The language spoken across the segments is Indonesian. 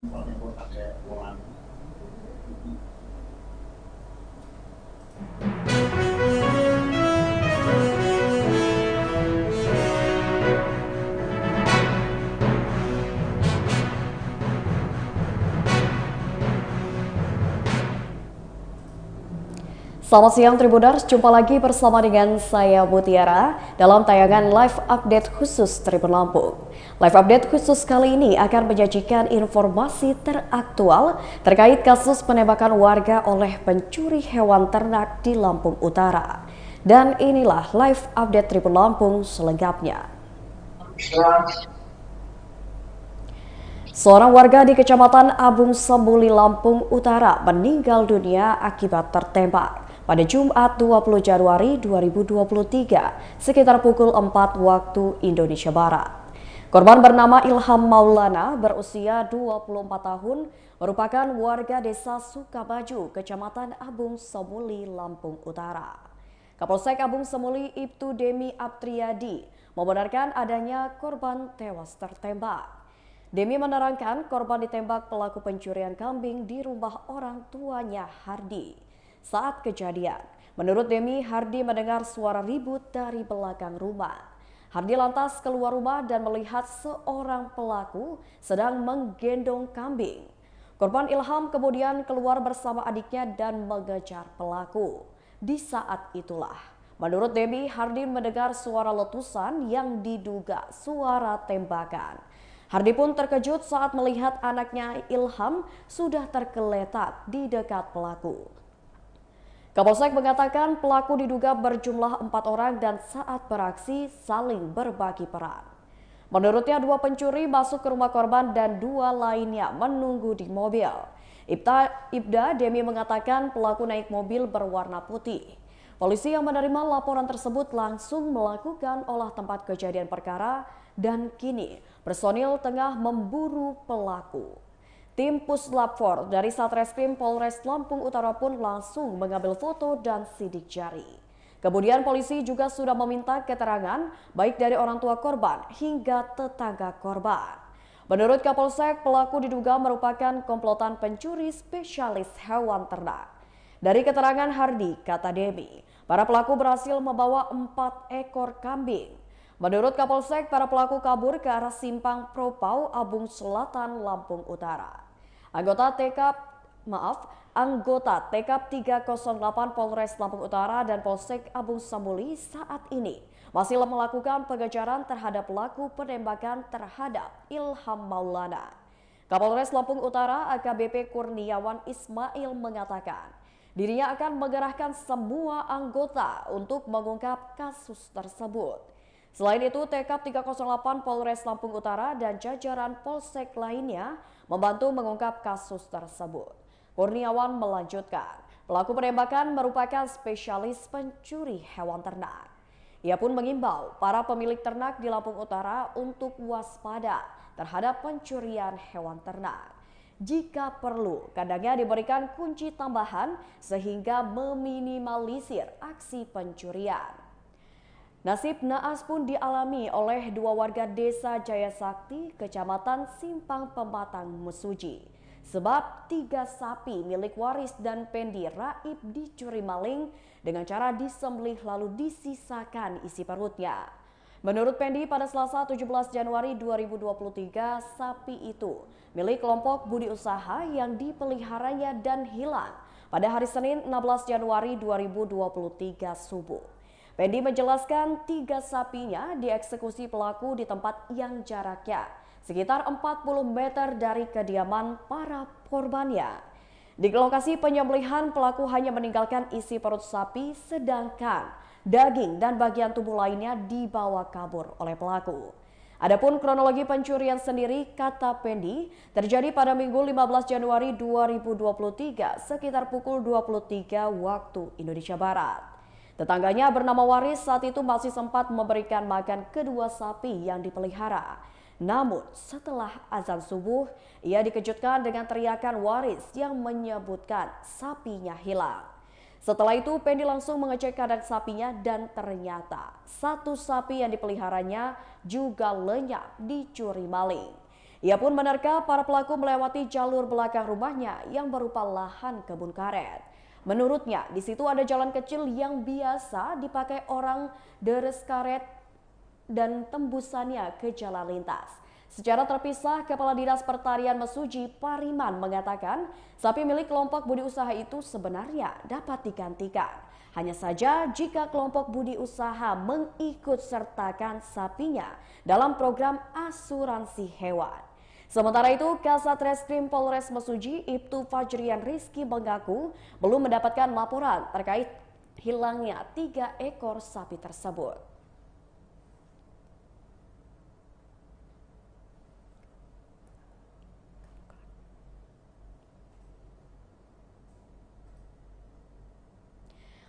Soalnya gue pakai uang. Selamat siang Tribuners, jumpa lagi bersama dengan saya Mutiara dalam tayangan live update khusus Tribun Lampung. Live update khusus kali ini akan menyajikan informasi teraktual terkait kasus penembakan warga oleh pencuri hewan ternak di Lampung Utara. Dan inilah live update Tribun Lampung selengkapnya. Seorang warga di Kecamatan Abung Sembuli, Lampung Utara meninggal dunia akibat tertembak pada Jumat 20 Januari 2023 sekitar pukul 4 waktu Indonesia Barat. Korban bernama Ilham Maulana berusia 24 tahun merupakan warga desa Sukabaju, Kecamatan Abung Sembuli, Lampung Utara. Kapolsek Abung Sembuli Ibtu Demi Aptriadi membenarkan adanya korban tewas tertembak. Demi menerangkan korban ditembak pelaku pencurian kambing di rumah orang tuanya Hardi. Saat kejadian, menurut Demi, Hardi mendengar suara ribut dari belakang rumah. Hardi lantas keluar rumah dan melihat seorang pelaku sedang menggendong kambing. Korban Ilham kemudian keluar bersama adiknya dan mengejar pelaku. Di saat itulah, menurut Demi, Hardi mendengar suara letusan yang diduga suara tembakan. Hardi pun terkejut saat melihat anaknya Ilham sudah tergeletak di dekat pelaku. Kapolsek mengatakan pelaku diduga berjumlah 4 orang dan saat beraksi saling berbagi peran. Menurutnya 2 pencuri masuk ke rumah korban dan 2 lainnya menunggu di mobil. Ibda Demi mengatakan pelaku naik mobil berwarna putih. Polisi yang menerima laporan tersebut langsung melakukan olah tempat kejadian perkara dan kini personil tengah memburu pelaku. Tim Puslap 4 dari Satreskrim Polres Lampung Utara pun langsung mengambil foto dan sidik jari. Kemudian polisi juga sudah meminta keterangan baik dari orang tua korban hingga tetangga korban. Menurut Kapolsek, pelaku diduga merupakan komplotan pencuri spesialis hewan ternak. Dari keterangan Hardi, kata Demi, para pelaku berhasil membawa 4 ekor kambing. Menurut Kapolsek, para pelaku kabur ke arah Simpang Propau, Abung Selatan, Lampung Utara. Anggota TKP 308 Polres Lampung Utara dan Polsek Abung Sembuli saat ini masih melakukan pengejaran terhadap pelaku penembakan terhadap Ilham Maulana. Kapolres Lampung Utara AKBP Kurniawan Ismail mengatakan, dirinya akan mengerahkan semua anggota untuk mengungkap kasus tersebut. Selain itu, TKP 308 Polres Lampung Utara dan jajaran polsek lainnya membantu mengungkap kasus tersebut. Kurniawan melanjutkan, pelaku penembakan merupakan spesialis pencuri hewan ternak. Ia pun mengimbau para pemilik ternak di Lampung Utara untuk waspada terhadap pencurian hewan ternak. Jika perlu, kandangnya diberikan kunci tambahan sehingga meminimalisir aksi pencurian. Nasib naas pun dialami oleh 2 warga desa Jaya Sakti, Kecamatan Simpang Pematang, Mesuji. Sebab 3 sapi milik Waris dan Pendi Raib dicuri maling dengan cara disembelih lalu disisakan isi perutnya. Menurut Pendi, pada Selasa 17 Januari 2023, sapi itu milik kelompok budi usaha yang dipeliharanya dan hilang pada hari Senin 16 Januari 2023 subuh. Pendi menjelaskan 3 sapinya dieksekusi pelaku di tempat yang jaraknya sekitar 40 meter dari kediaman para korbannya. Di lokasi penyembelihan, pelaku hanya meninggalkan isi perut sapi sedangkan daging dan bagian tubuh lainnya dibawa kabur oleh pelaku. Adapun kronologi pencurian sendiri, kata Pendi, terjadi pada Minggu 15 Januari 2023 sekitar pukul 23 waktu Indonesia Barat. Tetangganya bernama Waris saat itu masih sempat memberikan makan kedua sapi yang dipelihara. Namun setelah azan subuh, ia dikejutkan dengan teriakan Waris yang menyebutkan sapinya hilang. Setelah itu, Pendi langsung mengecek kandang sapinya dan ternyata 1 sapi yang dipeliharanya juga lenyap dicuri maling. Ia pun menerka para pelaku melewati jalur belakang rumahnya yang berupa lahan kebun karet. Menurutnya, di situ ada jalan kecil yang biasa dipakai orang deres karet dan tembusannya ke jalan lintas. Secara terpisah, Kepala Dinas Pertanian Mesuji Pariman mengatakan sapi milik kelompok budi usaha itu sebenarnya dapat digantikan. Hanya saja jika kelompok budi usaha mengikut sertakan sapinya dalam program asuransi hewan. Sementara itu, Kasat Reskrim Polres Mesuji Ibtu Fajrian Rizky mengaku belum mendapatkan laporan terkait hilangnya 3 ekor sapi tersebut.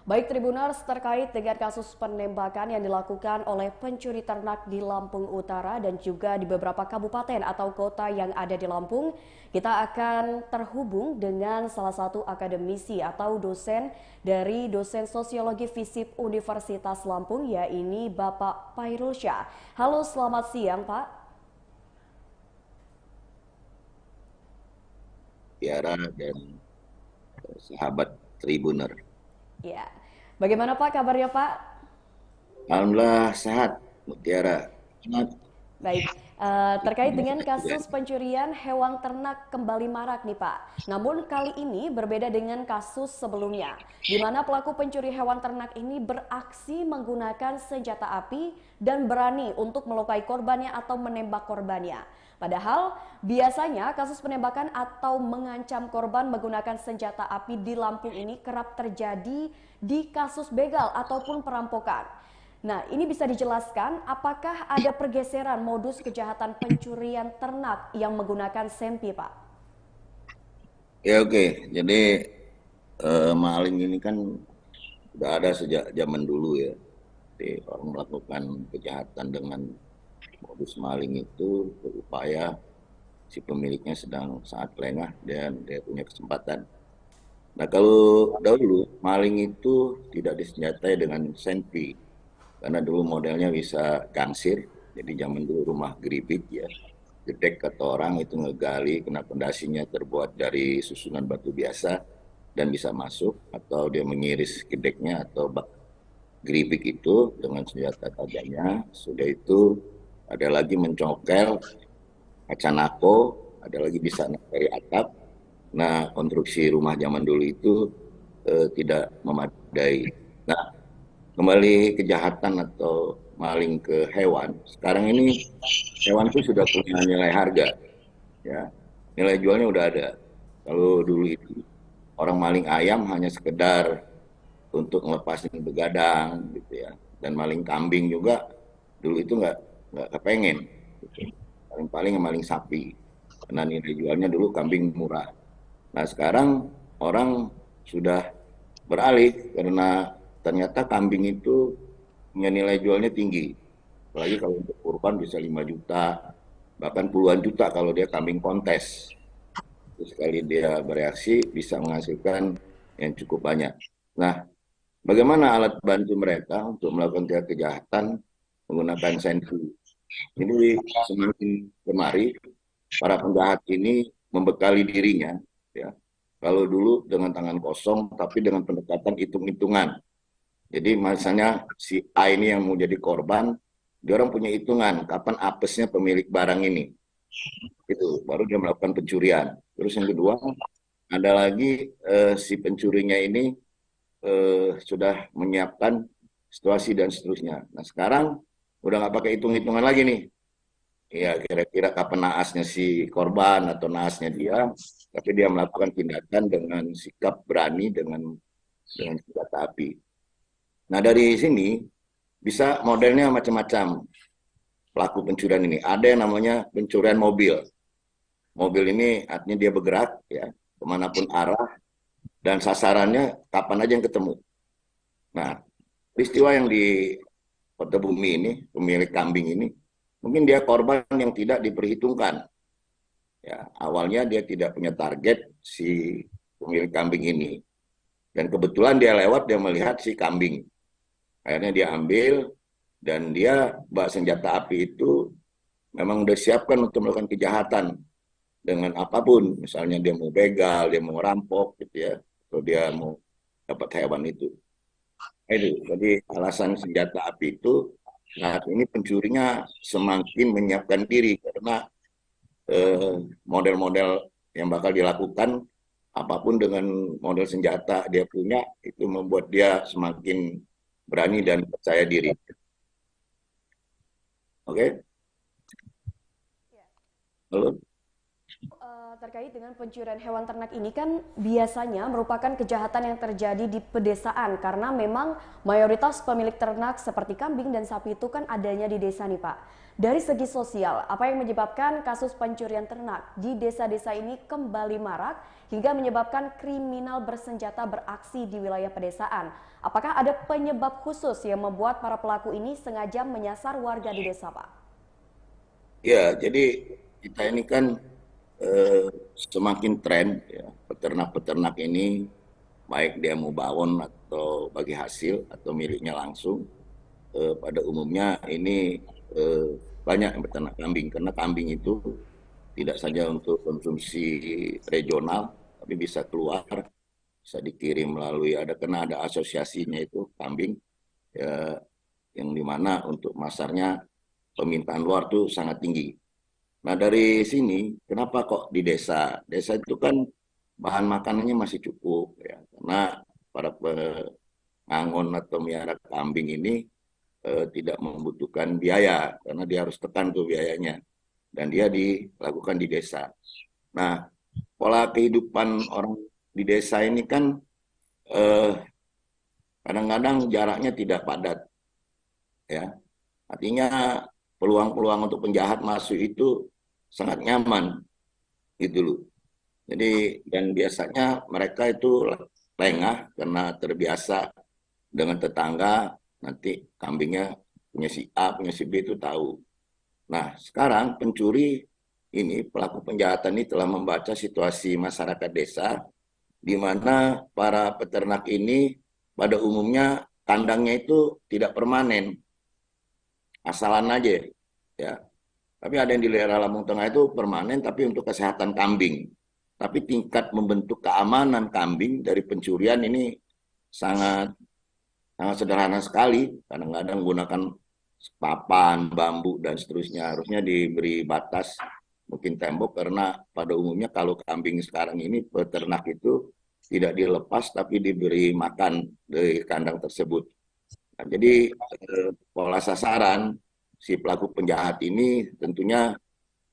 Baik Tribuners, terkait dengan kasus penembakan yang dilakukan oleh pencuri ternak di Lampung Utara dan juga di beberapa kabupaten atau kota yang ada di Lampung, kita akan terhubung dengan salah satu akademisi atau dosen dari dosen sosiologi FISIP Universitas Lampung, yaitu Bapak Pairul Syah. Halo, selamat siang Pak. Tiara dan sahabat Tribuner. Ya, bagaimana Pak kabarnya Pak? Alhamdulillah sehat, Mutiara. Baik, terkait dengan kasus pencurian hewan ternak kembali marak nih Pak. Namun kali ini berbeda dengan kasus sebelumnya, di mana pelaku pencuri hewan ternak ini beraksi menggunakan senjata api dan berani untuk melukai korbannya atau menembak korbannya. Padahal biasanya kasus penembakan atau mengancam korban menggunakan senjata api di Lampung ini kerap terjadi di kasus begal ataupun perampokan. Nah, ini bisa dijelaskan apakah ada pergeseran modus kejahatan pencurian ternak yang menggunakan sempi, Pak? Ya oke, jadi maling ini kan sudah ada sejak zaman dulu ya. Jadi, orang melakukan kejahatan dengan modus maling itu berupaya si pemiliknya sedang sangat lengah dan dia punya kesempatan. Nah kalau dahulu maling itu tidak disenjatai dengan senpi, karena dulu modelnya bisa gangsir, jadi zaman dulu rumah geribik ya, gedek kata orang itu ngegali, kena pondasinya terbuat dari susunan batu biasa dan bisa masuk, atau dia mengiris gedeknya atau geribik itu dengan senjata tajamnya. Sudah itu ada lagi mencongkel kaca nako, ada lagi bisa dari atap. Nah konstruksi rumah zaman dulu itu tidak memadai. Nah kembali kejahatan atau maling ke hewan. Sekarang ini hewan itu sudah punya nilai harga, ya. Nilai jualnya udah ada. Kalau dulu itu orang maling ayam hanya sekedar untuk ngelepasin begadang, gitu ya. Dan maling kambing juga dulu itu nggak kepengen. Gitu. Paling-paling maling sapi. Karena nilai jualnya dulu kambing murah. Nah sekarang orang sudah beralih karena ternyata kambing itu punya nilai jualnya tinggi. Apalagi kalau untuk kurban bisa 5 juta, bahkan puluhan juta kalau dia kambing kontes. Terus sekali dia bereaksi bisa menghasilkan yang cukup banyak. Nah, bagaimana alat bantu mereka untuk melakukan kejahatan menggunakan senpi? Ini semakin kemari para penjahat ini membekali dirinya, ya. Kalau dulu dengan tangan kosong, tapi dengan pendekatan hitung-hitungan. Jadi misalnya si A ini yang mau jadi korban, dia orang punya hitungan kapan apesnya pemilik barang ini. Itu baru dia melakukan pencurian. Terus yang kedua, ada lagi si pencurinya ini sudah menyiapkan situasi dan seterusnya. Nah sekarang udah nggak pakai hitung-hitungan lagi nih. Ya kira-kira kapan naasnya si korban atau naasnya dia, tapi dia melakukan tindakan dengan sikap berani dengan senjata api. Nah dari sini bisa modelnya macam-macam pelaku pencurian ini. Ada yang namanya pencurian mobil. Mobil ini artinya dia bergerak ya kemanapun arah dan sasarannya kapan aja yang ketemu. Nah peristiwa yang di Kota Bumi ini, pemilik kambing ini, mungkin dia korban yang tidak diperhitungkan. Ya, awalnya dia tidak punya target si pemilik kambing ini. Dan kebetulan dia lewat, dia melihat si kambing. Akhirnya dia ambil dan dia bawa senjata api itu memang udah siapkan untuk melakukan kejahatan dengan apapun, misalnya dia mau begal, dia mau rampok gitu ya, atau dia mau dapat hewan itu. Itu jadi alasan senjata api itu saat ini pencurinya semakin menyiapkan diri karena model-model yang bakal dilakukan apapun dengan model senjata dia punya itu membuat dia semakin berani dan percaya diri. Oke, halo. Terkait dengan pencurian hewan ternak ini kan biasanya merupakan kejahatan yang terjadi di pedesaan karena memang mayoritas pemilik ternak seperti kambing dan sapi itu kan adanya di desa nih Pak. Dari segi sosial, apa yang menyebabkan kasus pencurian ternak di desa-desa ini kembali marak hingga menyebabkan kriminal bersenjata beraksi di wilayah pedesaan? Apakah ada penyebab khusus yang membuat para pelaku ini sengaja menyasar warga di desa Pak? Ya, jadi kita ini kan eh, semakin tren ya, peternak-peternak ini baik dia mau bawon atau bagi hasil atau miliknya langsung pada umumnya ini eh, banyak yang beternak kambing karena kambing itu tidak saja untuk konsumsi regional tapi bisa keluar, bisa dikirim melalui karena ada asosiasinya itu kambing ya, yang dimana untuk masarnya permintaan luar tuh sangat tinggi. Nah dari sini kenapa kok di desa? Desa itu kan bahan makanannya masih cukup ya karena para pengangon atau miara kambing ini tidak membutuhkan biaya karena dia harus tekan tuh biayanya dan dia dilakukan di desa. Nah pola kehidupan orang di desa ini kan eh, kadang-kadang jaraknya tidak padat ya. Artinya peluang-peluang untuk penjahat masuk itu sangat nyaman gitu loh. Jadi dan biasanya mereka itu lengah karena terbiasa dengan tetangga, nanti kambingnya punya si A, punya si B itu tahu. Nah, sekarang pencuri ini, pelaku penjahatan ini telah membaca situasi masyarakat desa, di mana para peternak ini pada umumnya kandangnya itu tidak permanen, asalan aja. Ya, tapi ada yang di daerah Lampung Tengah itu permanen, tapi untuk kesehatan kambing. Tapi tingkat membentuk keamanan kambing dari pencurian ini sangat sangat sederhana sekali. Kadang-kadang menggunakan papan, bambu, dan seterusnya. Harusnya diberi batas, mungkin tembok, karena pada umumnya kalau kambing sekarang ini peternak itu tidak dilepas, tapi diberi makan dari kandang tersebut. Nah, jadi pola sasaran si pelaku penjahat ini tentunya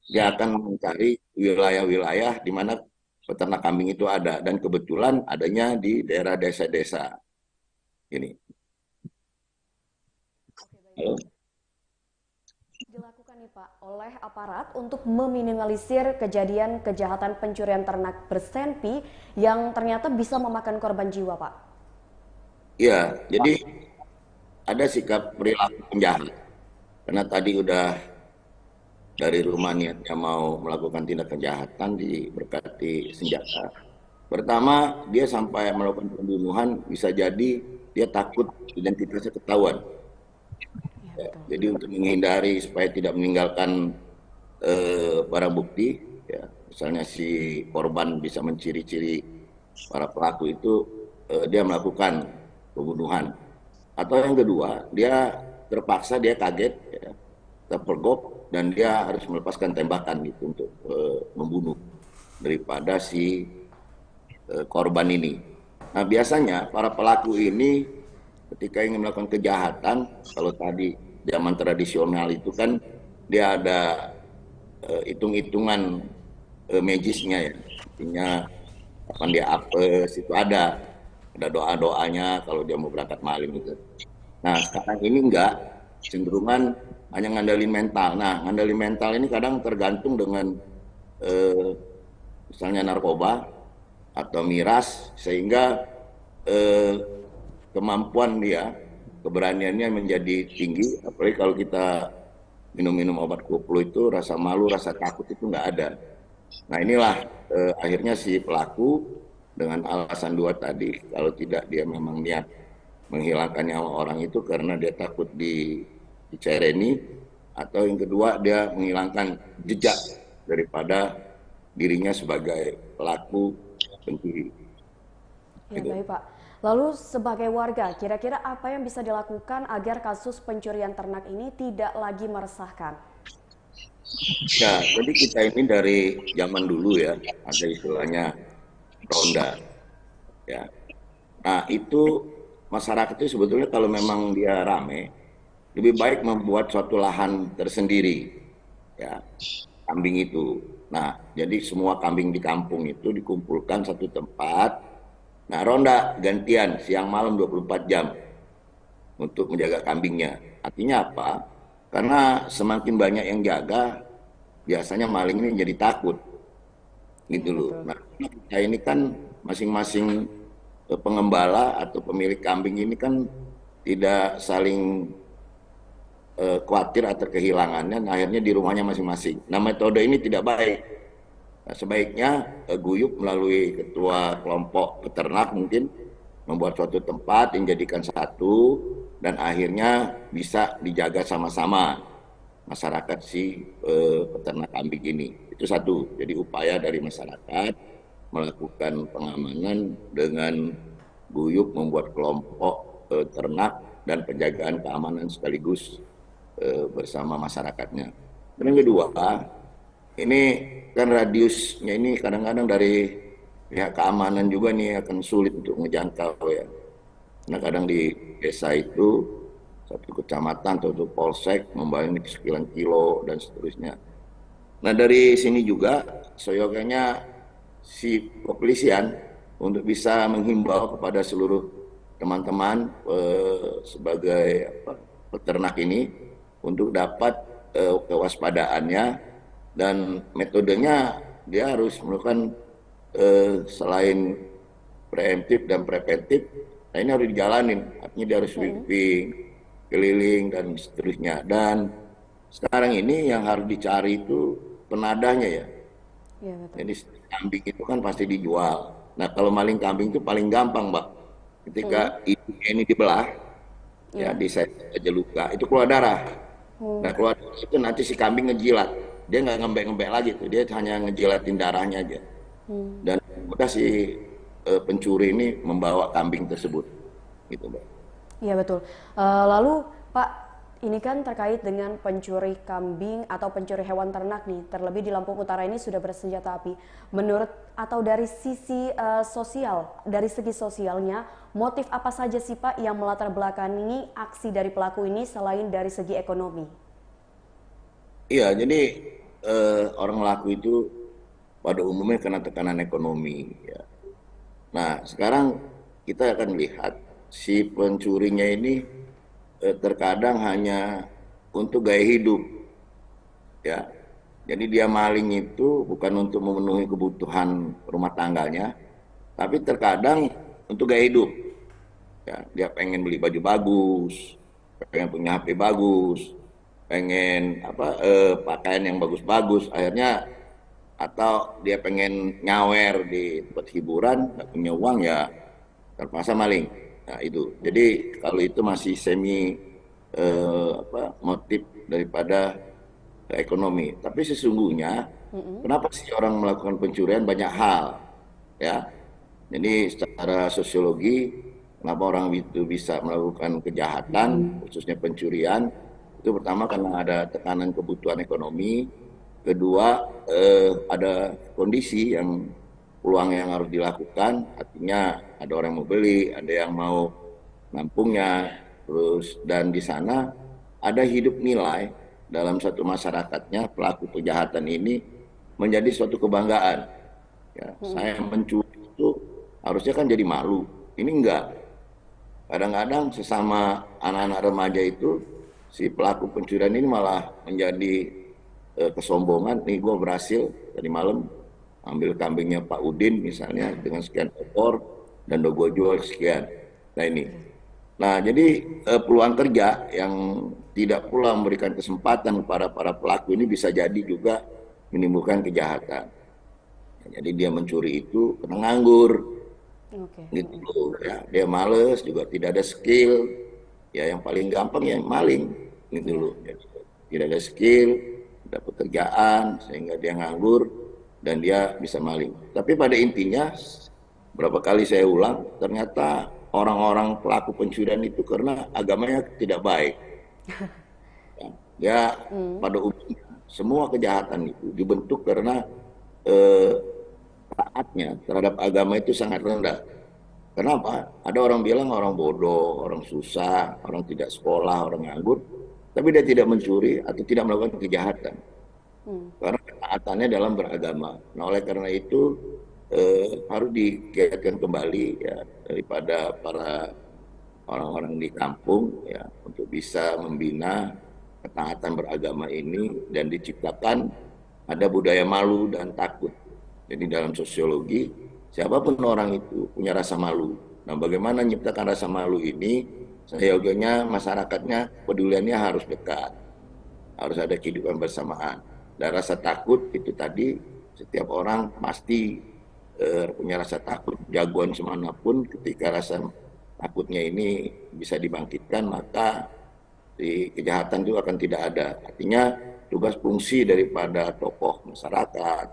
dia akan mencari wilayah-wilayah di mana peternak kambing itu ada dan kebetulan adanya di daerah desa-desa ini. Oke, baik. Halo. Dilakukan nih Pak oleh aparat untuk meminimalisir kejadian kejahatan pencurian ternak bersenpi yang ternyata bisa memakan korban jiwa Pak. Ya, jadi ada sikap perilaku penjahat. Karena tadi udah dari rumah niatnya mau melakukan tindak kejahatan diberkati senjata. Pertama, dia sampai melakukan pembunuhan bisa jadi dia takut identitasnya ketahuan. Ya, Ya, betul. jadi untuk menghindari supaya tidak meninggalkan barang bukti, ya, misalnya si korban bisa menciri-ciri para pelaku itu, dia melakukan pembunuhan. Atau yang kedua, dia terpaksa, dia kaget, ya, terpergok, dan dia harus melepaskan tembakan gitu untuk membunuh daripada si korban ini. Nah biasanya para pelaku ini ketika ingin melakukan kejahatan, kalau tadi zaman tradisional itu kan dia ada hitung-hitungan magisnya ya, artinya kapan dia apes itu ada doa-doanya kalau dia mau berangkat malam itu. Nah sekarang ini enggak, cenderungan hanya ngandelin mental. Nah ngandelin mental ini kadang tergantung dengan eh, misalnya narkoba atau miras sehingga eh, kemampuan dia, keberaniannya menjadi tinggi. Apalagi kalau kita minum-minum obat koplo itu rasa malu, rasa takut itu nggak ada. Nah inilah akhirnya si pelaku dengan alasan dua tadi, kalau tidak dia memang niat menghilangkan nyawa orang itu karena dia takut dicereni, atau yang kedua dia menghilangkan jejak daripada dirinya sebagai pelaku pencuri. Ya Gitu. baik Pak. Lalu sebagai warga, kira-kira apa yang bisa dilakukan agar kasus pencurian ternak ini tidak lagi meresahkan? Ya, jadi kita ini dari zaman dulu ya, ada istilahnya ronda. Ya. Nah, itu masyarakat itu sebetulnya kalau memang dia rame, lebih baik membuat suatu lahan tersendiri, ya, kambing itu. Nah, jadi semua kambing di kampung itu dikumpulkan satu tempat. Nah, ronda gantian siang malam 24 jam untuk menjaga kambingnya. Artinya apa? Karena semakin banyak yang jaga, biasanya maling ini jadi takut, Ya gitu loh. betul. Nah, kita ini kan masing-masing pengembala atau pemilik kambing ini kan tidak saling khawatir atau kehilangannya, nah, akhirnya di rumahnya masing-masing. Nah, metode ini tidak baik. Nah, sebaiknya guyup melalui ketua kelompok peternak mungkin membuat suatu tempat yang jadikan satu dan akhirnya bisa dijaga sama-sama masyarakat si peternak kambing ini. Itu satu. Jadi upaya dari masyarakat melakukan pengamanan dengan guyup membuat kelompok ternak dan penjagaan keamanan sekaligus bersama masyarakatnya. Dan yang kedua, ini kan radiusnya ini kadang-kadang dari pihak keamanan juga nih akan sulit untuk menjangkau ya. Nah kadang di desa itu satu kecamatan atau satu polsek membayar sekian kilo dan seterusnya. Nah dari sini juga seyogianya si kepolisian untuk bisa menghimbau kepada seluruh teman-teman sebagai peternak ini untuk dapat kewaspadaannya dan metodenya dia harus melakukan selain preemptif dan preventif, nah ini harus dijalanin, artinya dia harus sweeping, keliling dan seterusnya. Dan sekarang ini yang harus dicari itu penadanya ya. Ya betul. Jadi kambing itu kan pasti dijual. Nah kalau maling kambing itu paling gampang, Mbak. Ketika ini dibelah, ya Ya. di aja luka, itu keluar darah. Nah keluar darah itu nanti si kambing ngejilat. Dia nggak ngembek-ngembek lagi tuh, dia hanya ngejilatin darahnya aja. Dan mudah si pencuri ini membawa kambing tersebut, gitu, Mbak. Iya betul. Lalu Pak, ini kan terkait dengan pencuri kambing atau pencuri hewan ternak nih, terlebih di Lampung Utara ini sudah bersenjata api. Menurut atau dari sisi sosial, dari segi sosialnya, motif apa saja sih Pak yang melatar belakangi aksi dari pelaku ini selain dari segi ekonomi? Iya, jadi orang laku itu pada umumnya kena tekanan ekonomi. Ya. Nah, sekarang kita akan lihat si pencurinya ini terkadang hanya untuk gaya hidup, ya. Jadi dia maling itu bukan untuk memenuhi kebutuhan rumah tangganya, tapi terkadang untuk gaya hidup. Ya, dia pengen beli baju bagus, pengen punya HP bagus, pengen pakaian yang bagus-bagus, akhirnya atau dia pengen nyawer di tempat hiburan, nggak punya uang ya terpaksa maling. Nah itu. Jadi kalau itu masih semi motif daripada ekonomi. Tapi sesungguhnya kenapa sih orang melakukan pencurian banyak hal, ya. Jadi secara sosiologi kenapa orang itu bisa melakukan kejahatan, khususnya pencurian, itu pertama karena ada tekanan kebutuhan ekonomi, kedua ada kondisi yang peluang yang harus dilakukan, artinya ada orang yang mau beli, ada yang mau nampungnya, terus dan di sana ada hidup nilai dalam satu masyarakatnya pelaku kejahatan ini menjadi suatu kebanggaan. Ya, saya mencuri itu harusnya kan jadi malu, ini enggak. Kadang-kadang sesama anak-anak remaja itu si pelaku pencurian ini malah menjadi kesombongan. Nih gue berhasil tadi malam ambil kambingnya Pak Udin misalnya dengan sekian ekor dan gue jual sekian. Nah ini. Nah jadi peluang kerja yang tidak pula memberikan kesempatan kepada para pelaku ini bisa jadi juga menimbulkan kejahatan. Jadi dia mencuri itu karena nganggur. Oke. Gitu loh ya, dia males juga tidak ada skill ya, yang paling gampang ya maling gitu loh. Jadi, tidak ada skill, tidak ada pekerjaan, sehingga dia nganggur dan dia bisa maling. Tapi pada intinya, berapa kali saya ulang, ternyata orang-orang pelaku pencurian itu karena agamanya tidak baik. Ya, pada umumnya semua kejahatan itu dibentuk karena eh, taatnya terhadap agama itu sangat rendah. Kenapa? Ada orang bilang orang bodoh, orang susah, orang tidak sekolah, orang nganggur, tapi dia tidak mencuri atau tidak melakukan kejahatan. Karena ketaatannya dalam beragama. Nah, oleh karena itu harus digiatkan kembali ya daripada para orang-orang di kampung ya untuk bisa membina ketaatan beragama ini dan diciptakan ada budaya malu dan takut. Jadi dalam sosiologi siapapun orang itu punya rasa malu. Nah, bagaimana menciptakan rasa malu ini? Seyogianya masyarakatnya peduliannya harus dekat, harus ada kehidupan bersamaan. Dan rasa takut itu tadi setiap orang pasti punya rasa takut. Jagoan semanapun ketika rasa takutnya ini bisa dibangkitkan maka di kejahatan itu akan tidak ada. Artinya tugas fungsi daripada tokoh masyarakat,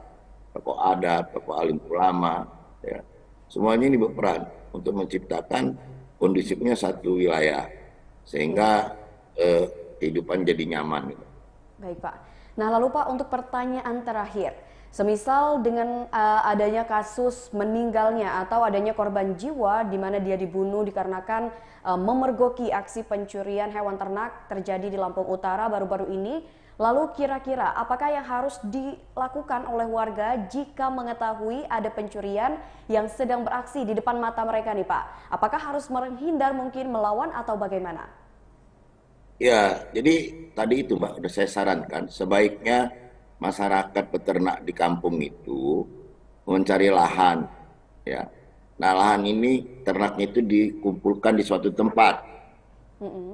tokoh adat, tokoh alim ulama, ya, semuanya ini berperan untuk menciptakan kondisinya satu wilayah sehingga kehidupan jadi nyaman. Baik Pak. Nah lalu Pak, untuk pertanyaan terakhir, semisal dengan adanya kasus meninggalnya atau adanya korban jiwa di mana dia dibunuh dikarenakan memergoki aksi pencurian hewan ternak terjadi di Lampung Utara baru-baru ini, lalu kira-kira apakah yang harus dilakukan oleh warga jika mengetahui ada pencurian yang sedang beraksi di depan mata mereka nih Pak? Apakah harus menghindar, mungkin melawan, atau bagaimana? Ya, jadi tadi itu Mbak, udah saya sarankan sebaiknya masyarakat peternak di kampung itu mencari lahan, ya. Nah, lahan ini ternaknya itu dikumpulkan di suatu tempat,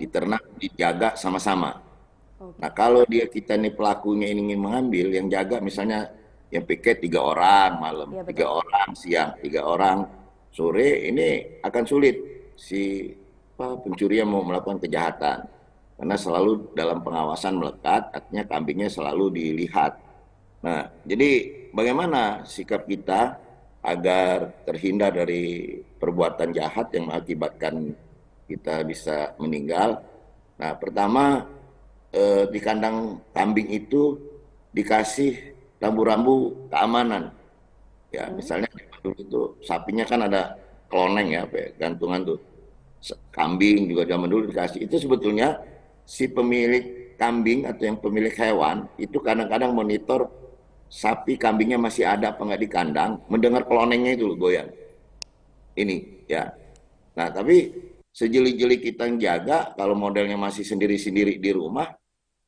diternak, dijaga sama-sama. Nah, Oke. kalau kita nih pelakunya ini ingin mengambil, yang jaga misalnya yang piket 3 orang malam, Iya tiga betul. orang siang, 3 orang sore, ini akan sulit si pencuri yang mau melakukan kejahatan. Karena selalu dalam pengawasan melekat, artinya kambingnya selalu dilihat. Nah, jadi bagaimana sikap kita agar terhindar dari perbuatan jahat yang mengakibatkan kita bisa meninggal? Nah, pertama di kandang kambing itu dikasih rambu-rambu keamanan. Ya, misalnya dulu itu sapinya kan ada keloneng ya, apa ya, gantungan tuh. Kambing juga zaman dulu dikasih. Itu sebetulnya si pemilik kambing atau yang pemilik hewan itu kadang-kadang monitor sapi kambingnya masih ada apa nggak di kandang, mendengar kelonengnya itu loh goyang. Ini ya. Nah, tapi sejeli-jeli kita yang jaga, kalau modelnya masih sendiri-sendiri di rumah,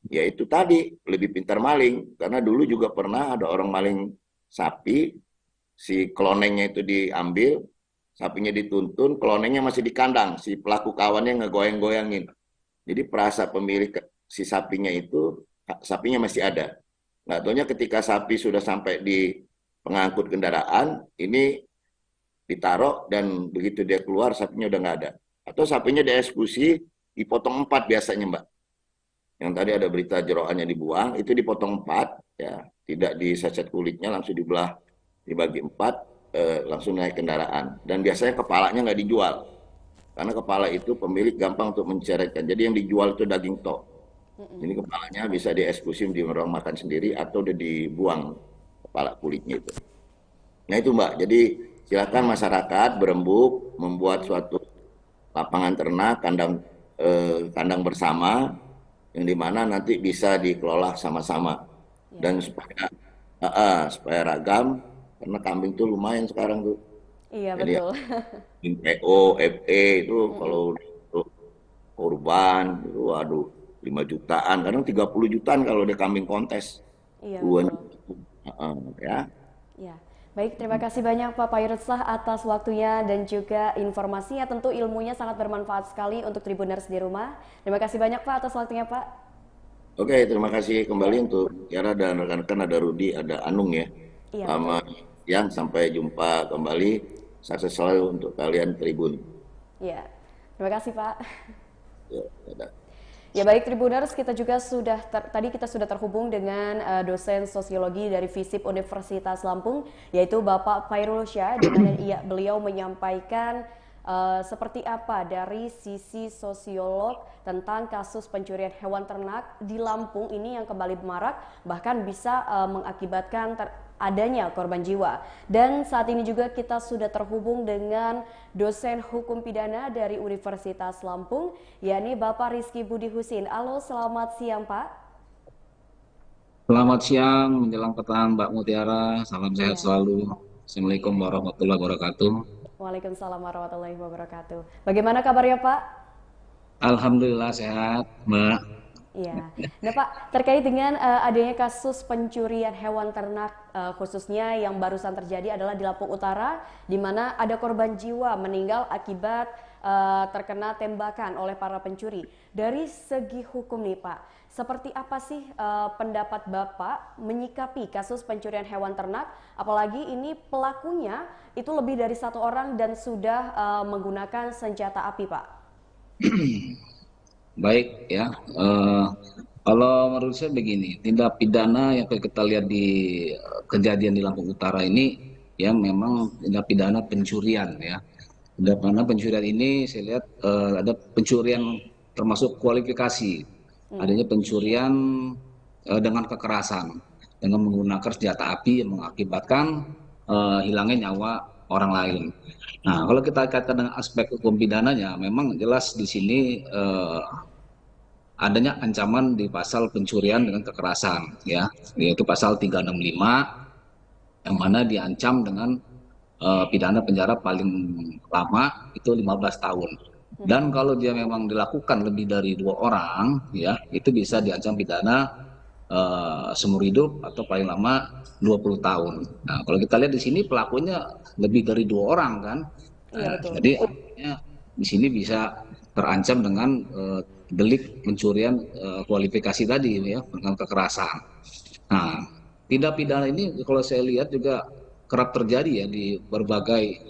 ya itu tadi lebih pintar maling. Karena dulu juga pernah ada orang maling sapi, si kelonengnya itu diambil, sapinya dituntun, kelonengnya masih di kandang, si pelaku kawannya ngegoyang-goyangin. Jadi perasa pemilik si sapinya itu, sapinya masih ada. Nggak taunya ketika sapi sudah sampai di pengangkut kendaraan, ini ditaruh dan begitu dia keluar sapinya udah nggak ada. Atau sapinya dieksekusi, dipotong 4 biasanya Mbak. Yang tadi ada berita jeroannya dibuang, itu dipotong 4, ya, tidak diseset kulitnya, langsung dibelah, dibagi 4, langsung naik kendaraan. Dan biasanya kepalanya nggak dijual, karena kepala itu pemilik gampang untuk menceraikan. Jadi yang dijual itu daging tok. Jadi kepalanya bisa dieksekusi di orang makan sendiri atau udah dibuang kepala kulitnya itu. Nah itu Mbak, jadi silakan masyarakat berembuk membuat suatu lapangan ternak, kandang bersama yang dimana nanti bisa dikelola sama-sama Ya. dan supaya ragam karena kambing tuh lumayan sekarang tuh. Iya Jadi betul. PO, FE itu kalau untuk kurban itu waduh 5 jutaan, kadang 30 jutaan kalau ada kambing kontes. Iya Dua betul. ya. Ya, baik, terima kasih banyak Pak Pairutslah atas waktunya dan juga informasinya. Tentu ilmunya sangat bermanfaat sekali untuk Tribuners di rumah. Terima kasih banyak Pak atas waktunya Pak. Oke, terima kasih kembali Ya, untuk Tiara dan rekan-rekan, ada Rudi, ada Anung ya. iya betul. Selamat siang, sampai jumpa kembali. Sukses selalu untuk kalian Tribun. Ya, terima kasih Pak. Ya, dadah. Ya baik Tribuners, kita juga tadi kita sudah terhubung dengan dosen sosiologi dari FISIP Universitas Lampung, yaitu Bapak Fairul Syah, di mana beliau menyampaikan seperti apa dari sisi sosiolog tentang kasus pencurian hewan ternak di Lampung ini yang kembali marak, bahkan bisa mengakibatkan adanya korban jiwa. Dan saat ini juga kita sudah terhubung dengan dosen hukum pidana dari Universitas Lampung, yakni Bapak Rizky Budi Husin. Halo, selamat siang Pak. Selamat siang, menjelang petang Mbak Mutiara. Salam sehat Iya. selalu. Assalamualaikum warahmatullahi wabarakatuh. Waalaikumsalam warahmatullahi wabarakatuh. Bagaimana kabarnya Pak? Alhamdulillah sehat, Mbak. Iya. Nah Pak, terkait dengan adanya kasus pencurian hewan ternak khususnya yang barusan terjadi adalah di Lampung Utara, di mana ada korban jiwa meninggal akibat terkena tembakan oleh para pencuri. Dari segi hukum nih Pak, seperti apa sih pendapat Bapak menyikapi kasus pencurian hewan ternak, apalagi ini pelakunya itu lebih dari satu orang dan sudah menggunakan senjata api Pak? Baik ya. Kalau menurut saya begini, tindak pidana yang kita lihat di kejadian di Lampung Utara ini, yang memang tindak pidana pencurian ya. Tindak pidana pencurian ini saya lihat ada pencurian termasuk kualifikasi, adanya pencurian dengan kekerasan, dengan menggunakan senjata api yang mengakibatkan hilangnya nyawa orang lain. Nah, kalau kita kaitkan dengan aspek hukum pidananya, memang jelas di sini adanya ancaman di pasal pencurian dengan kekerasan, ya, yaitu pasal 365 yang mana diancam dengan pidana penjara paling lama itu 15 tahun. Dan kalau dia memang dilakukan lebih dari 2 orang, ya, itu bisa diancam pidana seumur hidup atau paling lama 20 tahun. Nah, kalau kita lihat di sini pelakunya lebih dari 2 orang kan. Iya Nah, betul. jadi artinya di sini bisa terancam dengan delik pencurian kualifikasi tadi ya, dengan kekerasan. Nah, tindak pidana ini kalau saya lihat juga kerap terjadi ya di berbagai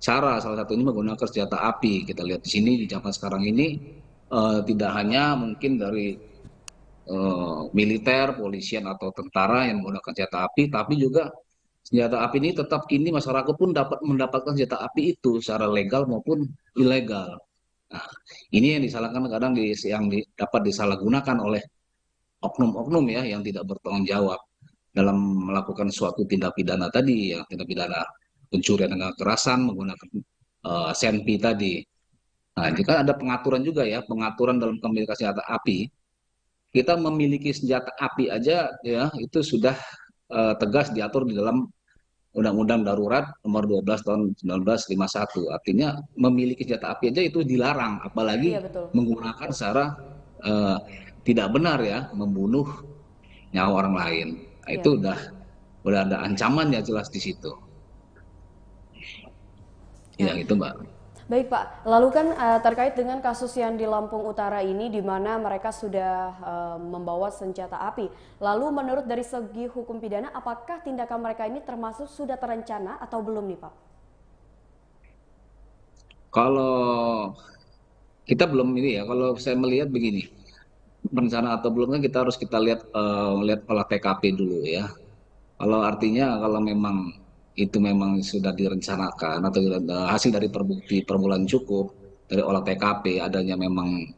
cara, salah satunya menggunakan senjata api. Kita lihat di sini di zaman sekarang ini tidak hanya mungkin dari militer, polisian atau tentara yang menggunakan senjata api, tapi juga senjata api ini tetap kini masyarakat pun dapat mendapatkan senjata api itu secara legal maupun ilegal. Nah, ini yang disalahkan kadang dapat disalahgunakan oleh oknum-oknum ya yang tidak bertanggung jawab dalam melakukan suatu tindak pidana tadi, ya tindak pidana pencurian dengan kekerasan menggunakan senpi tadi. Nah, jika ada pengaturan juga ya, pengaturan dalam kepemilikan senjata api, kita memiliki senjata api aja ya itu sudah tegas diatur di dalam Undang-Undang Darurat Nomor 12 Tahun 1951. Artinya memiliki senjata api aja itu dilarang, Iya apalagi betul. menggunakan secara eh, tidak benar ya, membunuh nyawa orang lain. Nah, Iya itu betul. udah ada ancamannya jelas di situ. Nah, Ya itu Mbak. baik Pak, lalu kan terkait dengan kasus yang di Lampung Utara ini di mana mereka sudah membawa senjata api. Lalu menurut dari segi hukum pidana, apakah tindakan mereka ini termasuk sudah terencana atau belum nih Pak? Kalau kita belum ini ya, kalau saya melihat begini, berencana atau belum kan kita lihat lihat olah TKP dulu ya. Kalau artinya kalau memang itu memang sudah direncanakan atau hasil dari terbukti permulaan cukup dari olah TKP adanya memang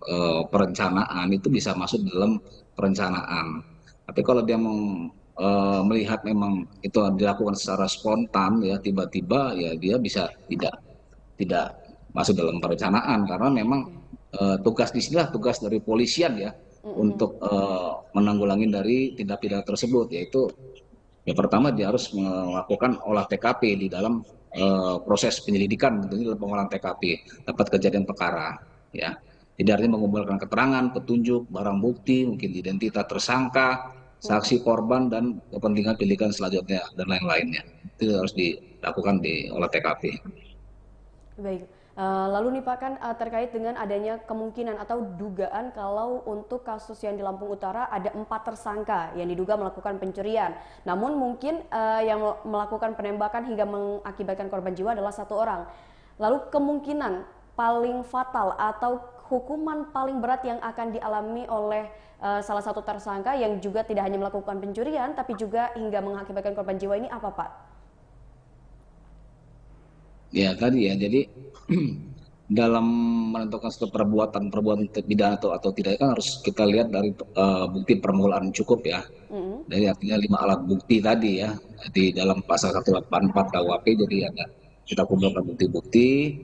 perencanaan itu bisa masuk dalam perencanaan. Tapi kalau dia melihat memang itu dilakukan secara spontan ya tiba-tiba ya dia bisa tidak masuk dalam perencanaan karena memang tugas di sinilah tugas dari polisian ya untuk menanggulangi dari tindak pidana tersebut yaitu ya pertama dia harus melakukan olah TKP di dalam proses penyelidikan tentunya dalam pengolahan TKP dapat kejadian perkara ya. Jadi artinya mengumpulkan keterangan, petunjuk, barang bukti, mungkin identitas tersangka, saksi korban dan kepentingan penyidikan selanjutnya dan lain-lainnya. Itu harus dilakukan di olah TKP. Baik, lalu nih Pak kan terkait dengan adanya kemungkinan atau dugaan kalau untuk kasus yang di Lampung Utara ada 4 tersangka yang diduga melakukan pencurian. Namun mungkin yang melakukan penembakan hingga mengakibatkan korban jiwa adalah 1 orang. Lalu kemungkinan paling fatal atau hukuman paling berat yang akan dialami oleh salah satu tersangka yang juga tidak hanya melakukan pencurian tapi juga hingga mengakibatkan korban jiwa ini apa, Pak? Ya tadi ya, jadi dalam menentukan suatu perbuatan pidana atau tidak kan harus kita lihat dari bukti permulaan cukup ya. Dari artinya 5 alat bukti tadi ya di dalam pasal 184 KUHP, jadi ada kita kumpulkan bukti-bukti,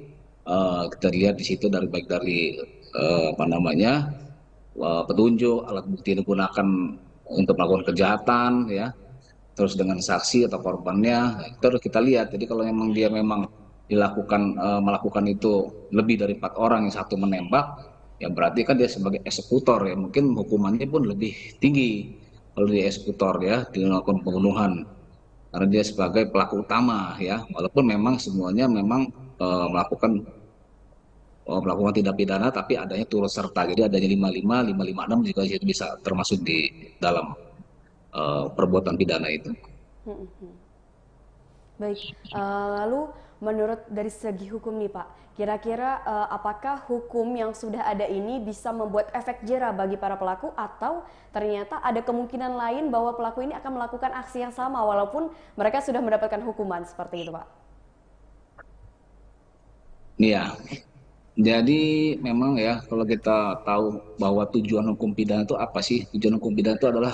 kita lihat di situ baik dari petunjuk, alat bukti yang digunakan untuk melakukan kejahatan ya, terus dengan saksi atau korbannya itu harus kita lihat. Jadi kalau memang dia melakukan itu lebih dari 4 orang, yang satu menembak, ya berarti kan dia sebagai eksekutor ya, mungkin hukumannya pun lebih tinggi kalau dia eksekutor ya, dia melakukan pembunuhan karena dia sebagai pelaku utama ya, walaupun memang semuanya memang melakukan tindak pidana tapi adanya turut serta, jadi adanya 55, 556 juga bisa termasuk di dalam perbuatan pidana itu. Baik, lalu menurut dari segi hukum nih Pak, kira-kira apakah hukum yang sudah ada ini bisa membuat efek jera bagi para pelaku atau ternyata ada kemungkinan lain bahwa pelaku ini akan melakukan aksi yang sama walaupun mereka sudah mendapatkan hukuman seperti itu Pak? Iya, jadi memang ya kalau kita tahu bahwa tujuan hukum pidana itu apa sih? Tujuan hukum pidana itu adalah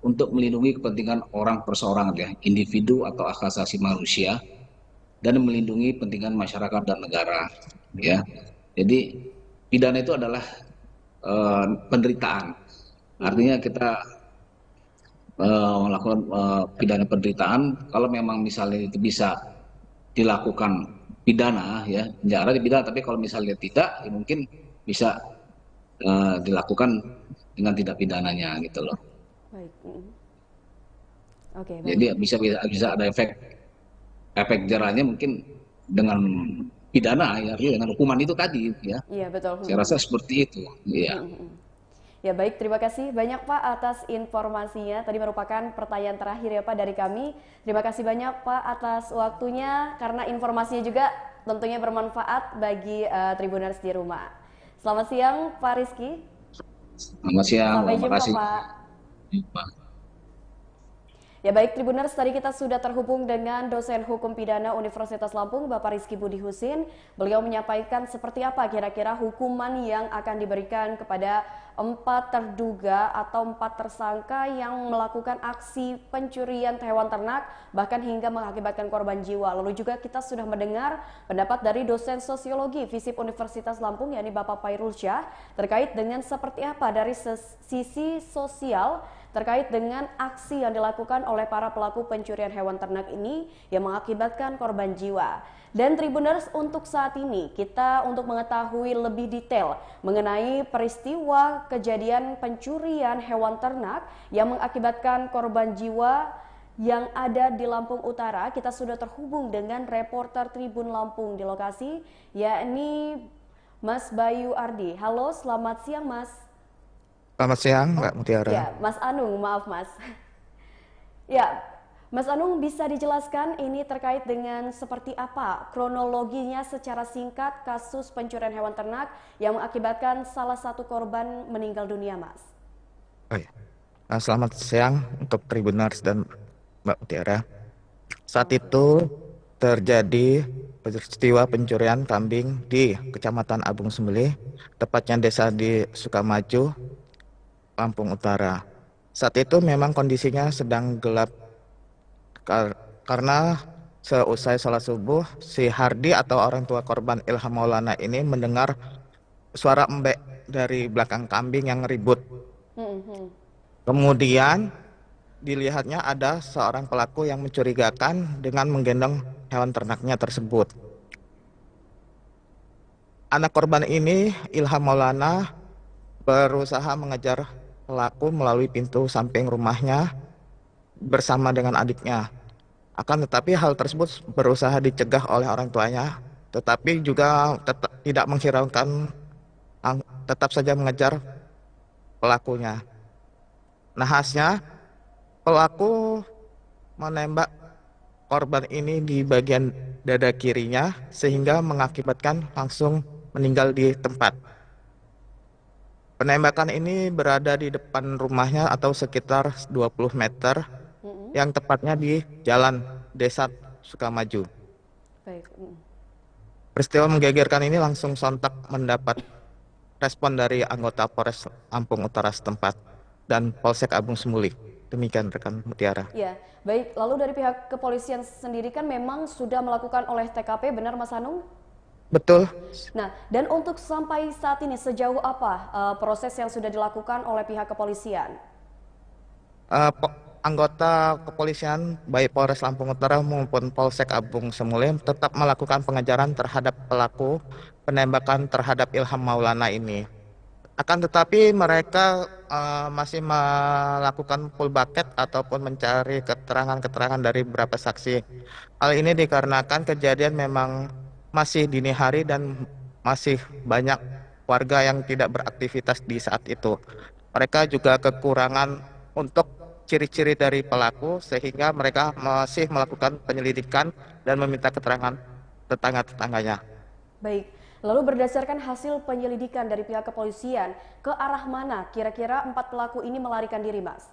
untuk melindungi kepentingan orang perseorangan ya, individu atau hak asasi manusia, dan melindungi kepentingan masyarakat dan negara ya. Jadi pidana itu adalah penderitaan. Artinya kita melakukan pidana penderitaan kalau memang misalnya itu bisa dilakukan pidana ya, penjara dipidana, tapi kalau misalnya tidak ya mungkin bisa dilakukan dengan tidak pidananya gitu loh. Baik. Oke, baik. Jadi bisa ada efek jerahnya mungkin dengan pidana ya, dengan hukuman itu tadi ya. Iya betul. Saya rasa seperti itu. Iya. Ya baik, terima kasih banyak Pak atas informasinya. Tadi merupakan pertanyaan terakhir ya Pak dari kami. Terima kasih banyak Pak atas waktunya karena informasinya juga tentunya bermanfaat bagi Tribuners di rumah. Selamat siang Pak Rizky. Selamat siang. Sampai Terima jumpa kasih. Pak. Jumpa. Ya baik Tribuners, tadi kita sudah terhubung dengan dosen hukum pidana Universitas Lampung, Bapak Rizky Budi Husin. Beliau menyampaikan seperti apa kira-kira hukuman yang akan diberikan kepada 4 terduga atau 4 tersangka yang melakukan aksi pencurian hewan ternak, bahkan hingga mengakibatkan korban jiwa. Lalu juga kita sudah mendengar pendapat dari dosen sosiologi FISIP Universitas Lampung, yakni Bapak Pairul Syah, terkait dengan seperti apa dari sisi sosial terkait dengan aksi yang dilakukan oleh para pelaku pencurian hewan ternak ini yang mengakibatkan korban jiwa. Dan Tribuners, untuk saat ini kita untuk mengetahui lebih detail mengenai peristiwa kejadian pencurian hewan ternak yang mengakibatkan korban jiwa yang ada di Lampung Utara, kita sudah terhubung dengan reporter Tribun Lampung di lokasi, yakni Mas Bayu Ardi. Halo, selamat siang Mas. Selamat siang, Mbak Mutiara. Ya, Mas Anung, maaf Mas. Ya, Mas Anung bisa dijelaskan ini terkait dengan seperti apa kronologinya secara singkat kasus pencurian hewan ternak yang mengakibatkan salah satu korban meninggal dunia, Mas. Oh iya. Selamat siang untuk Tribuners dan Mbak Mutiara. Saat itu terjadi peristiwa pencurian kambing di Kecamatan Abung Sembelih, tepatnya desa di Sukamaju, Lampung Utara. Saat itu memang kondisinya sedang gelap karena seusai sholat subuh, si Hardi atau orang tua korban Ilham Maulana ini mendengar suara embek dari belakang kambing yang ribut. Kemudian dilihatnya ada seorang pelaku yang mencurigakan dengan menggendong hewan ternaknya tersebut. Anak korban ini, Ilham Maulana, berusaha mengejar pelaku melalui pintu samping rumahnya bersama dengan adiknya. Akan tetapi hal tersebut berusaha dicegah oleh orang tuanya, tetapi juga tidak menghiraukan, tetap saja mengejar pelakunya. Nahasnya, pelaku menembak korban ini di bagian dada kirinya sehingga mengakibatkan langsung meninggal di tempat. Penembakan ini berada di depan rumahnya atau sekitar 20 meter, yang tepatnya di Jalan Desa Sukamaju. Baik. Peristiwa menggegerkan ini langsung sontak mendapat respon dari anggota Polres Lampung Utara setempat dan Polsek Abung Semuli. Demikian rekan Mutiara. Ya, baik. Lalu dari pihak kepolisian sendiri kan memang sudah melakukan olah TKP, benar Mas Anung? Betul. Nah, dan untuk sampai saat ini sejauh apa proses yang sudah dilakukan oleh pihak kepolisian? Anggota kepolisian baik Polres Lampung Utara maupun Polsek Abung Semuli tetap melakukan pengejaran terhadap pelaku penembakan terhadap Ilham Maulana ini. Akan tetapi mereka masih melakukan full bucket ataupun mencari keterangan-keterangan dari beberapa saksi. Hal ini dikarenakan kejadian memang masih dini hari dan masih banyak warga yang tidak beraktivitas di saat itu. Mereka juga kekurangan untuk ciri-ciri dari pelaku sehingga mereka masih melakukan penyelidikan dan meminta keterangan tetangga-tetangganya. Baik, lalu berdasarkan hasil penyelidikan dari pihak kepolisian, ke arah mana kira-kira 4 pelaku ini melarikan diri, Mas?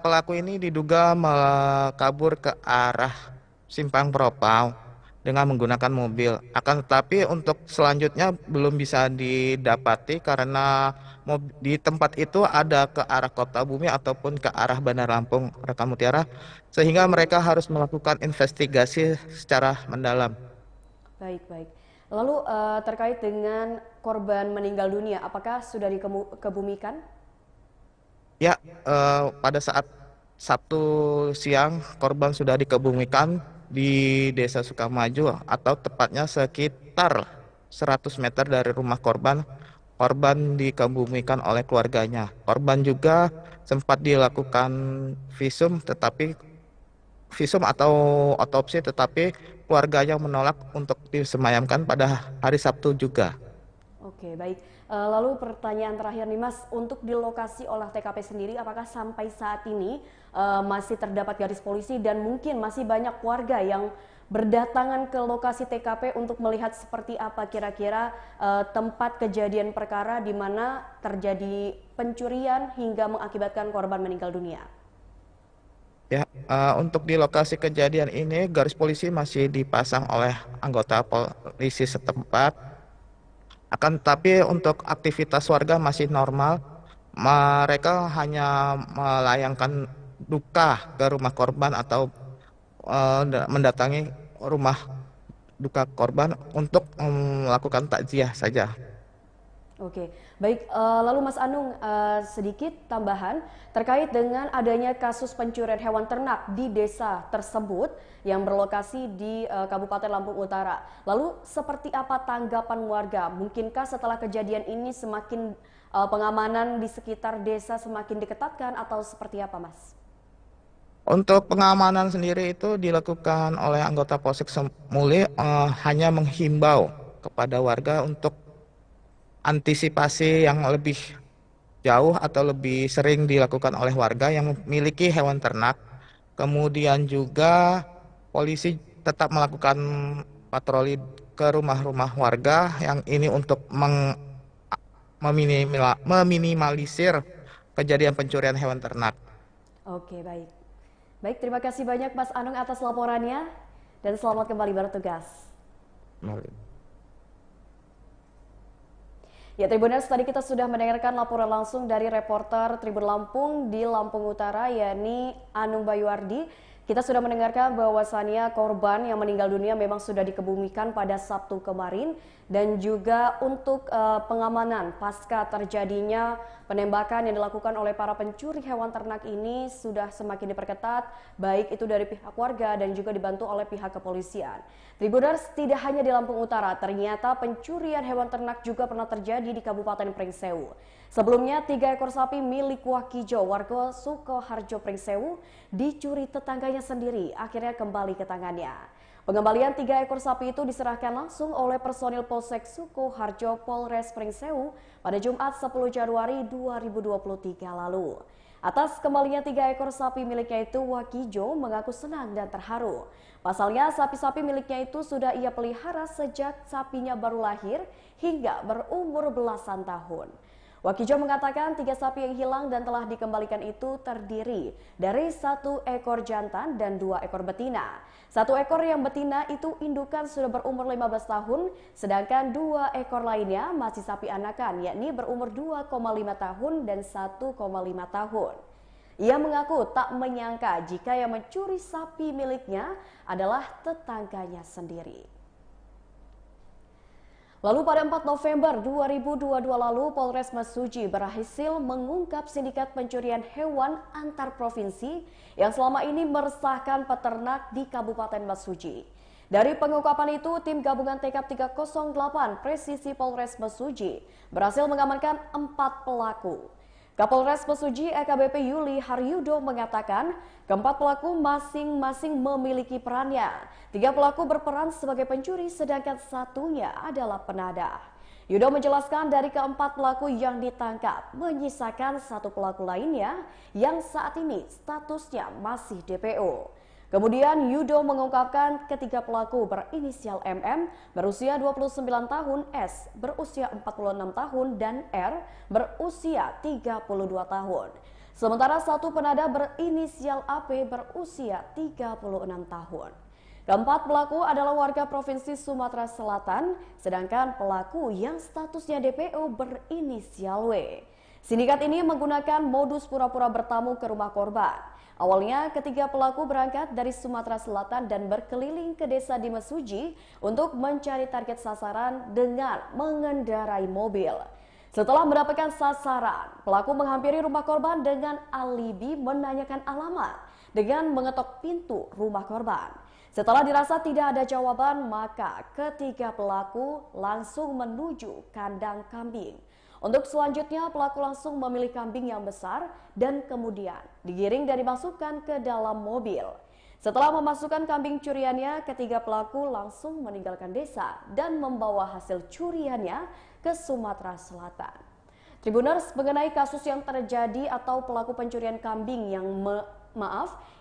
Pelaku ini diduga kabur ke arah Simpang Propau dengan menggunakan mobil. Akan tetapi untuk selanjutnya belum bisa didapati karena di tempat itu ada ke arah Kota Bumi ataupun ke arah Bandar Lampung, rekan Mutiara, sehingga mereka harus melakukan investigasi secara mendalam. Baik, baik. Lalu terkait dengan korban meninggal dunia, apakah sudah dikebumikan? Ya, pada saat Sabtu siang korban sudah dikebumikan di Desa Sukamaju atau tepatnya sekitar 100 meter dari rumah korban. Korban dikebumikan oleh keluarganya. Korban juga sempat dilakukan visum atau otopsi, tetapi keluarganya menolak untuk disemayamkan pada hari Sabtu juga. Oke, baik. Lalu pertanyaan terakhir nih Mas, untuk di lokasi olah TKP sendiri apakah sampai saat ini masih terdapat garis polisi dan mungkin masih banyak warga yang berdatangan ke lokasi TKP untuk melihat seperti apa kira-kira tempat kejadian perkara di mana terjadi pencurian hingga mengakibatkan korban meninggal dunia? Ya, untuk di lokasi kejadian ini garis polisi masih dipasang oleh anggota polisi setempat. Akan tetapi untuk aktivitas warga masih normal. Mereka hanya melayangkan duka ke rumah korban atau mendatangi rumah duka korban untuk melakukan takziah saja. Oke, baik. Lalu Mas Anung, sedikit tambahan terkait dengan adanya kasus pencurian hewan ternak di desa tersebut yang berlokasi di Kabupaten Lampung Utara. Lalu seperti apa tanggapan warga? Mungkinkah setelah kejadian ini semakin pengamanan di sekitar desa semakin diketatkan atau seperti apa, Mas? Untuk pengamanan sendiri itu dilakukan oleh anggota Polsek Semuli, hanya menghimbau kepada warga untuk antisipasi yang lebih jauh atau lebih sering dilakukan oleh warga yang memiliki hewan ternak. Kemudian juga polisi tetap melakukan patroli ke rumah-rumah warga yang ini untuk meminimalisir kejadian pencurian hewan ternak. Oke, baik. Baik, terima kasih banyak Mas Anung atas laporannya dan selamat kembali bertugas. Ya, Tribuners, tadi kita sudah mendengarkan laporan langsung dari reporter Tribun Lampung di Lampung Utara, yakni Anung Bayuardi. Kita sudah mendengarkan bahwasannya korban yang meninggal dunia memang sudah dikebumikan pada Sabtu kemarin, dan juga untuk pengamanan pasca terjadinya penembakan yang dilakukan oleh para pencuri hewan ternak ini sudah semakin diperketat, baik itu dari pihak warga dan juga dibantu oleh pihak kepolisian. Tribuners, tidak hanya di Lampung Utara, ternyata pencurian hewan ternak juga pernah terjadi di Kabupaten Pringsewu. Sebelumnya, 3 ekor sapi milik Wakijo warga Sukoharjo Pringsewu dicuri tetangganya sendiri, akhirnya kembali ke tangannya. Pengembalian 3 ekor sapi itu diserahkan langsung oleh personil Polsek Sukoharjo Polres Pringsewu pada Jumat 10 Januari 2023 lalu. Atas kembalinya 3 ekor sapi miliknya itu, Wakijo mengaku senang dan terharu. Pasalnya sapi-sapi miliknya itu sudah ia pelihara sejak sapinya baru lahir hingga berumur belasan tahun. Wakijo mengatakan 3 sapi yang hilang dan telah dikembalikan itu terdiri dari 1 ekor jantan dan 2 ekor betina. 1 ekor yang betina itu indukan sudah berumur 15 tahun, sedangkan 2 ekor lainnya masih sapi anakan, yakni berumur 2,5 tahun dan 1,5 tahun. Ia mengaku tak menyangka jika yang mencuri sapi miliknya adalah tetangganya sendiri. Lalu pada 4 November 2022 lalu, Polres Mesuji berhasil mengungkap sindikat pencurian hewan antar provinsi yang selama ini meresahkan peternak di Kabupaten Mesuji. Dari pengungkapan itu, tim gabungan TKP 308 Presisi Polres Mesuji berhasil mengamankan 4 pelaku. Kapolres Mesuji AKBP Yuli Haryudo mengatakan keempat pelaku masing-masing memiliki perannya. 3 pelaku berperan sebagai pencuri sedangkan 1-nya adalah penadah. Yudo menjelaskan dari keempat pelaku yang ditangkap menyisakan 1 pelaku lainnya yang saat ini statusnya masih DPO. Kemudian Yudo mengungkapkan ketiga pelaku berinisial MM berusia 29 tahun, S berusia 46 tahun, dan R berusia 32 tahun. Sementara 1 penadah berinisial AP berusia 36 tahun. Keempat pelaku adalah warga Provinsi Sumatera Selatan, sedangkan pelaku yang statusnya DPO berinisial W. Sindikat ini menggunakan modus pura-pura bertamu ke rumah korban. Awalnya, ketiga pelaku berangkat dari Sumatera Selatan dan berkeliling ke desa di Mesuji untuk mencari target sasaran dengan mengendarai mobil. Setelah mendapatkan sasaran, pelaku menghampiri rumah korban dengan alibi menanyakan alamat dengan mengetok pintu rumah korban. Setelah dirasa tidak ada jawaban, maka ketiga pelaku langsung menuju kandang kambing. Untuk selanjutnya, pelaku langsung memilih kambing yang besar dan kemudian digiring dan dimasukkan ke dalam mobil. Setelah memasukkan kambing curiannya, ketiga pelaku langsung meninggalkan desa dan membawa hasil curiannya ke Sumatera Selatan. Tribuners, mengenai kasus yang terjadi atau pelaku pencurian kambing yang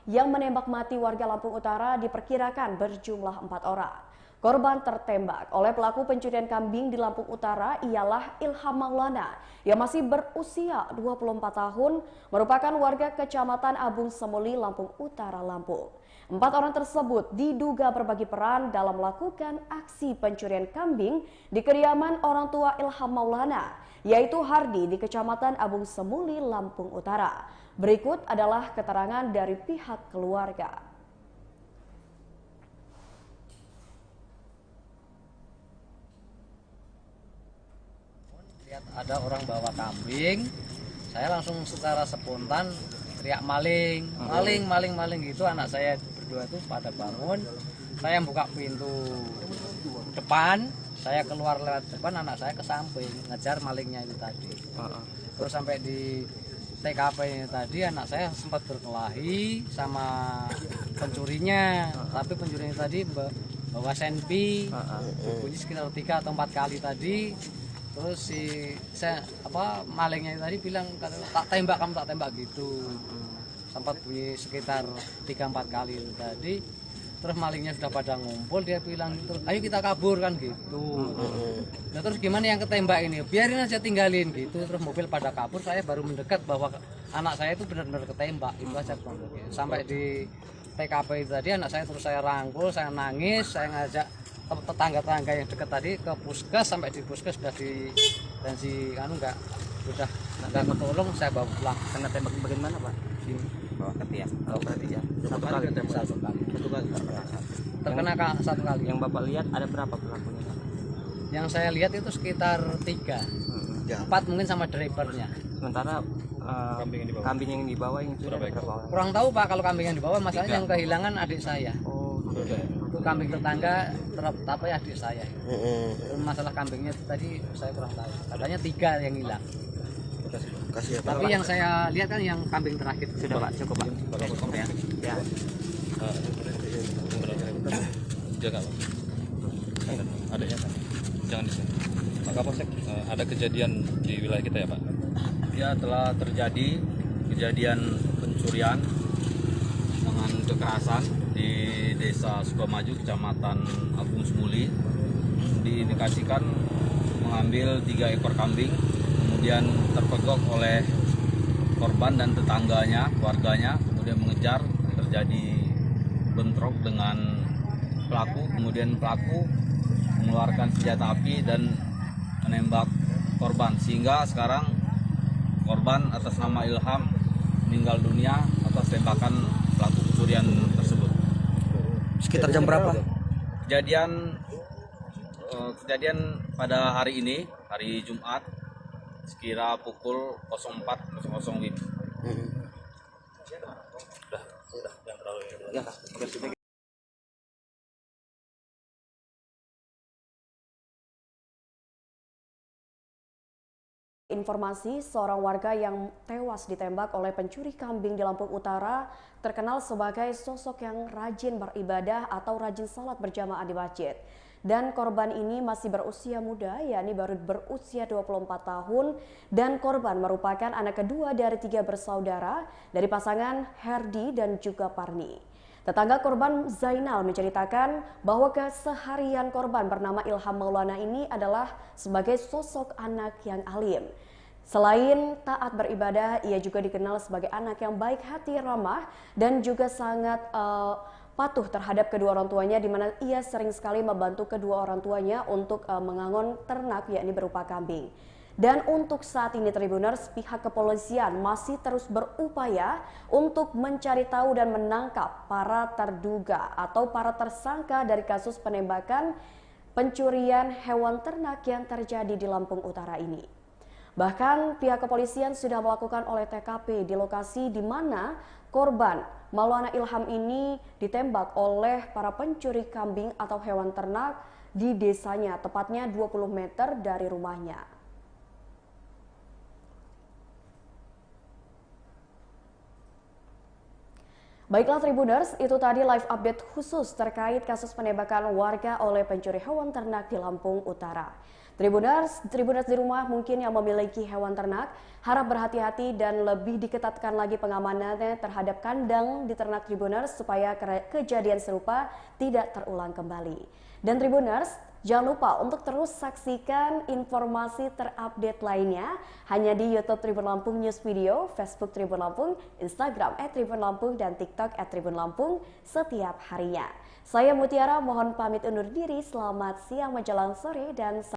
yang menembak mati warga Lampung Utara diperkirakan berjumlah 4 orang. Korban tertembak oleh pelaku pencurian kambing di Lampung Utara ialah Ilham Maulana yang masih berusia 24 tahun, merupakan warga Kecamatan Abung Semuli, Lampung Utara, Lampung. 4 orang tersebut diduga berbagi peran dalam melakukan aksi pencurian kambing di kediaman orang tua Ilham Maulana, yaitu Hardi di Kecamatan Abung Semuli, Lampung Utara. Berikut adalah keterangan dari pihak keluarga. Lihat ada orang bawa kambing, saya langsung secara spontan teriak maling, maling gitu. Anak saya berdua itu pada bangun, saya buka pintu depan, saya keluar lewat depan, anak saya ke samping ngejar malingnya itu tadi. Terus sampai di TKP ini tadi anak saya sempat berkelahi sama pencurinya, tapi pencurinya tadi bawa senpi, bunyi sekitar 3 atau 4 kali tadi. Terus malingnya tadi bilang tak tembak, kamu tak tembak gitu. Sempat bunyi sekitar 3-4 kali itu tadi. Terus malingnya sudah pada ngumpul, dia bilang, ayo kita kabur kan gitu. Nah, terus gimana yang ketembak ini? Biarin aja, tinggalin gitu. Terus mobil pada kabur, saya baru mendekat bahwa anak saya itu benar-benar ketembak. Itu aja kronologisnya. Sampai di TKP itu tadi anak saya terus saya rangkul, saya nangis, saya ngajak tetangga-tetangga yang dekat tadi ke puskes. Sampai di puskes sudah enggak ketolong, saya bawa pulang. Kena tembak bagian mana, Pak? Sini. Bawah ketiak. Oh, ketiak. Satu kali. Terkena 1 kali. Yang Bapak lihat ada berapa pelakunya, Pak? Yang saya lihat itu sekitar 3, 4 mungkin sama drivernya. Sementara kambing yang dibawa yang sudah berapa? Kurang tahu Pak, kalau kambing yang dibawa masalahnya yang kehilangan adik saya. Oh, itu kambing tetangga tapi adik saya. Masalah kambingnya tadi saya kurang tahu. Katanya 3 yang hilang. kasih ya, Tapi yang saya lihat kan yang kambing terakhir. Sudah Pak, cukup Pak. Cukup ya. Ya. Jaga Pak. Adanya Pak. Jangan di sini. Pak Kapolsek, ada kejadian di wilayah kita ya Pak? Ya, telah terjadi kejadian pencurian dengan kekerasan di Desa Sukamaju, Kecamatan Agung Semuli. Diindikasikan mengambil 3 ekor kambing, kemudian terpergok oleh korban dan tetangganya, warganya, kemudian mengejar, terjadi bentrok dengan pelaku, kemudian pelaku mengeluarkan senjata api dan menembak korban, sehingga sekarang korban atas nama Ilham meninggal dunia atas tembakan pelaku pencurian tersebut. Sekitar jam berapa? Kejadian pada hari ini, hari Jumat, sekira pukul 04.00 WIB. Informasi seorang warga yang tewas ditembak oleh pencuri kambing di Lampung Utara terkenal sebagai sosok yang rajin beribadah atau rajin salat berjamaah di masjid. Dan korban ini masih berusia muda, yakni baru berusia 24 tahun, dan korban merupakan anak kedua dari 3 bersaudara dari pasangan Herdi dan juga Parni. Tetangga korban Zainal menceritakan bahwa keseharian korban bernama Ilham Maulana ini adalah sebagai sosok anak yang alim. Selain taat beribadah, ia juga dikenal sebagai anak yang baik hati, ramah, dan juga sangat patuh terhadap kedua orang tuanya, di mana ia sering sekali membantu kedua orang tuanya untuk mengangon ternak, yakni berupa kambing. Dan untuk saat ini Tribuners, pihak kepolisian masih terus berupaya untuk mencari tahu dan menangkap para terduga atau para tersangka dari kasus penembakan pencurian hewan ternak yang terjadi di Lampung Utara ini. Bahkan pihak kepolisian sudah melakukan olah TKP di lokasi di mana korban Maulana Ilham ini ditembak oleh para pencuri kambing atau hewan ternak di desanya, tepatnya 20 meter dari rumahnya. Baiklah Tribuners, itu tadi live update khusus terkait kasus penembakan warga oleh pencuri hewan ternak di Lampung Utara. Tribuners di rumah mungkin yang memiliki hewan ternak, harap berhati-hati dan lebih diketatkan lagi pengamanannya terhadap kandang di ternak Tribuners supaya kejadian serupa tidak terulang kembali. Dan Tribuners, jangan lupa untuk terus saksikan informasi terupdate lainnya hanya di YouTube Tribun Lampung News Video, Facebook Tribun Lampung, Instagram @tribunlampung, dan TikTok @tribun Lampung setiap harinya. Saya Mutiara mohon pamit undur diri, selamat siang menjelang sore dan